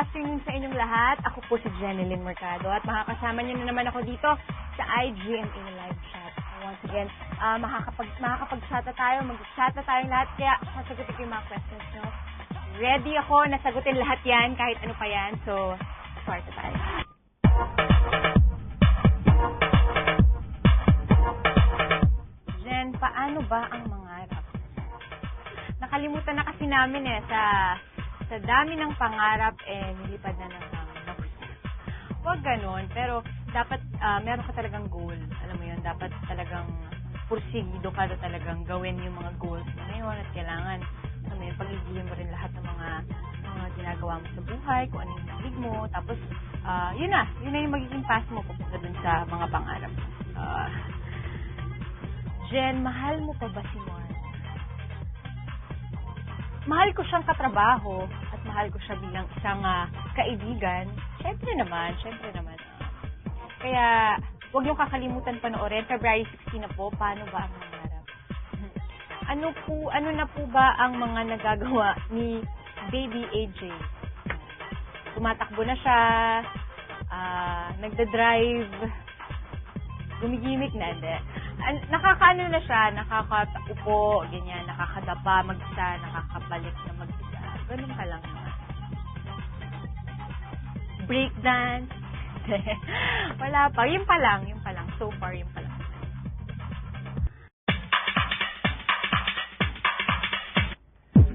afternoon sa inyong lahat. Ako po si Jeneline Mercado at makakasama niyo na naman ako dito sa IGMA Live Chat. Once again, makakapag-chata tayo, mag-chata tayong lahat, kaya sasagutin ko yung mga questions nyo. Ready ako, nasagutin lahat yan, kahit ano pa yan. So, start na tayo. Jen, paano ba ang mangarap? Nakalimutan na kasi namin sa dami ng pangarap, nilipad na ng Huwag ganon, pero dapat meron ka talagang goal. Alam mo yun, dapat talagang pursigido ka na talagang gawin yung mga goals mo ngayon at kailangan, alam mo yun, pag-igihin mo rin lahat ng mga ginagawa mo sa buhay, kung ano yung hilig mo. Tapos, yun na yung magiging path mo papunta dun sa mga pangarap. Jen, mahal mo pa ba si Mark? Mahal ko siyang katrabaho at mahal ko siya bilang isang kaibigan. Siyempre naman. Kaya, huwag niyong kakalimutan panoorin. February 16 na po, paano ba ang mangarap? Ano na po ba ang mga nagagawa ni Baby AJ? Tumatakbo na siya, nagda-drive, gumigimik na, hindi. Nakakaano na siya, nakakaupo, ganyan, nakakadapa mag-isa, nakakabalik na mag-isa. Ganun ka lang naman. Breakdance. Wala pa. Yun pa lang. So far, yun pa lang.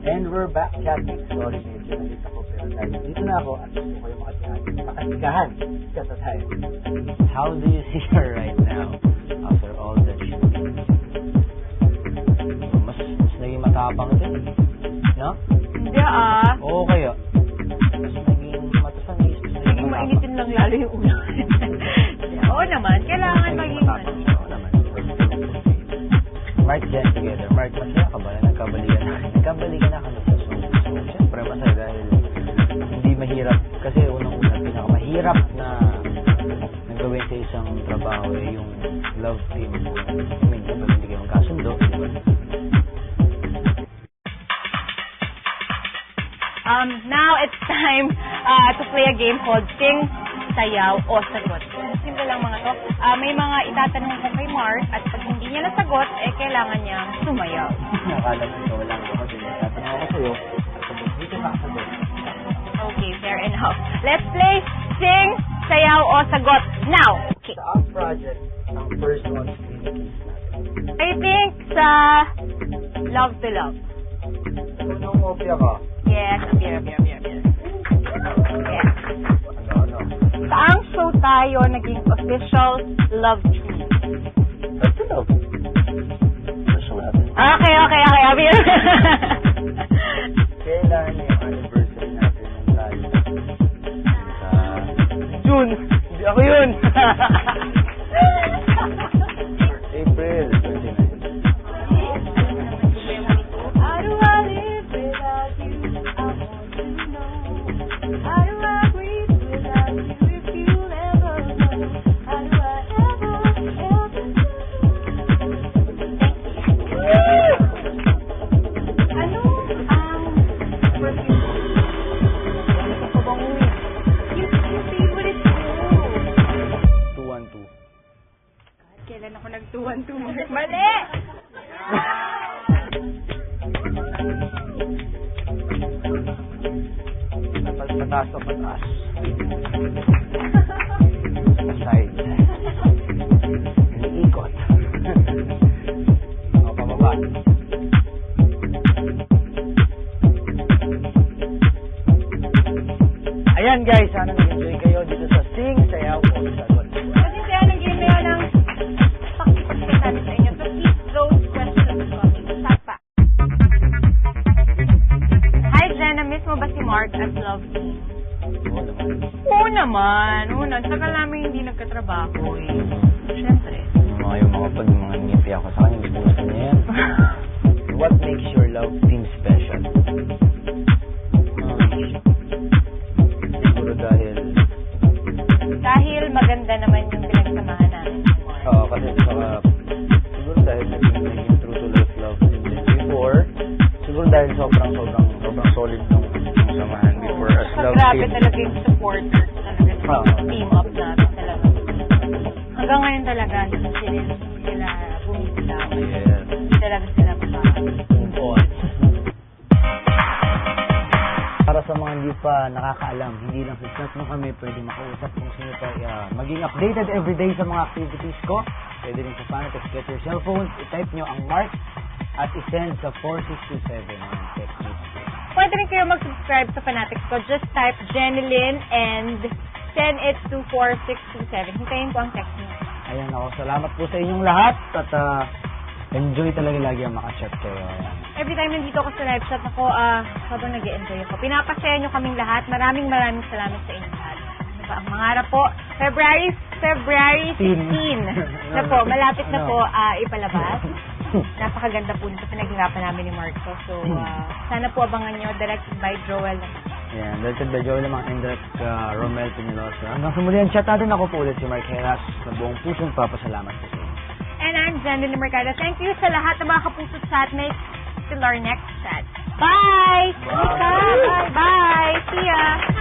And we're back, chatting. Sorry, medyo nalita ko, pero dahil dito na ako at gusto ko yung makasikahan. Kasa tayo. How do you see her right now after all that she did? So, mas naging matapang din, no? Hindi Oo kaya. Mas naging matasanis. Naging mainitin lang lalo yung ulo. Oo naman, kailangan maging Oo naman. Mark Jen together. Mark, masaya ka ba? Nagkabalikan na kami sa Zoom. So, siyempre masaya dahil hindi mahirap. Kasi unang-unang pinakamahirap na gawin sa isang trabaho yung love team. I mean, kapag hindi kayo magkasundo, diba? Now it's time to play a game called Sing, Sayaw, o Sagot. Simple lang mga to. May mga itatanong ko kay Mark at pag hindi niya nasagot, kailangan niyang sumayaw. Nakala mo ito, wala ko kasi tatanong ako sa'yo at pag hindi ka nakasagot. Okay, fair enough. Let's play Sing, Sayaw, o Sagot now. Okay. Sa Up Project, ang first on-screen case natin. I think sa Love to Love. Unang opya ka? Yes, appear. Yes. Ano? Saang show tayo naging official love team? That's enough. Gusto natin. Okay, appear. Kailan yung anniversary natin ng live? Sa June! Hindi ako yun! April 29. How do I live without you? I want to know. How do I breathe without you? If you'll ever know. How do I ever know? Ano ang perfume? Ano ka bang uwi? Yung favorite ko. 212. Kailan ako nag-212? Mali! Pataas o pataas. Side. Iniikot. O, pababa. Ayan guys, sana nag-enjoy kayo dito sa Sing, Sayaw, o Sagot. Kasi siya ng game na yun ng pakipagpagpag natin sa inyo. So keep those questions coming. Sapa. Hi Jen, na-miss mo ba si Mark at Love Team? Oo naman. Saka namin hindi nagkatrabaho Siyempre. Yung mga ngipi ako sa kanya, gusto niya yan. What makes your love team special? Siguro dahil maganda naman yung pinagsamahan namin. Oo, kasi siguro dahil naging true to love team din before. Siguro dahil sobrang solid nung samahan before as love Grabe kayo talaga yung supporters talaga ng team up natin talaga. Hanggang ngayon talaga, hindi sila bumibitaw. Yes. Hindi talaga sila Move on. Para sa mga hindi pa nakakaalam, hindi lang sa chat mo kami pwede makausap kung sino tayo maging updated everyday sa mga activities ko. Pwede rin sa Fanatics, get your cellphones, i-type nyo ang mark at i-send sa 4627 ang text message. Pwede rin kayo mag-subscribe sa Fanatics ko. Just type Jenilyn and send it to 4627. Hintayin ko ang text niyo. Ayan ako, salamat po sa inyong lahat at enjoy talaga lagi ang makachat kayo. Ayan. Every time nandito ako sa live chat ako, sobrang nag-e-enjoy ako. Pinapasaya nyo kaming lahat. Maraming salamat sa inyo lahat. Diba, ang mangarap po, February 16 na po, malapit na po ipalabas. Napakaganda po nito, pinaghirapan namin ni Marco. So, sana po abangan nyo, directed by Joel. Yan, directed by Joel Lamang and direct Romel Pinilosa. Hanggang sa muli ang chat natin, ako po ulit si Mark Heras. Sa buong pusong papasalamat po sa inyo. And I'm Jenilyn Mercado. Thank you sa lahat ng mga kapuso chatmates. Till our next chat. Bye! Bye! Bye! Bye! See ya!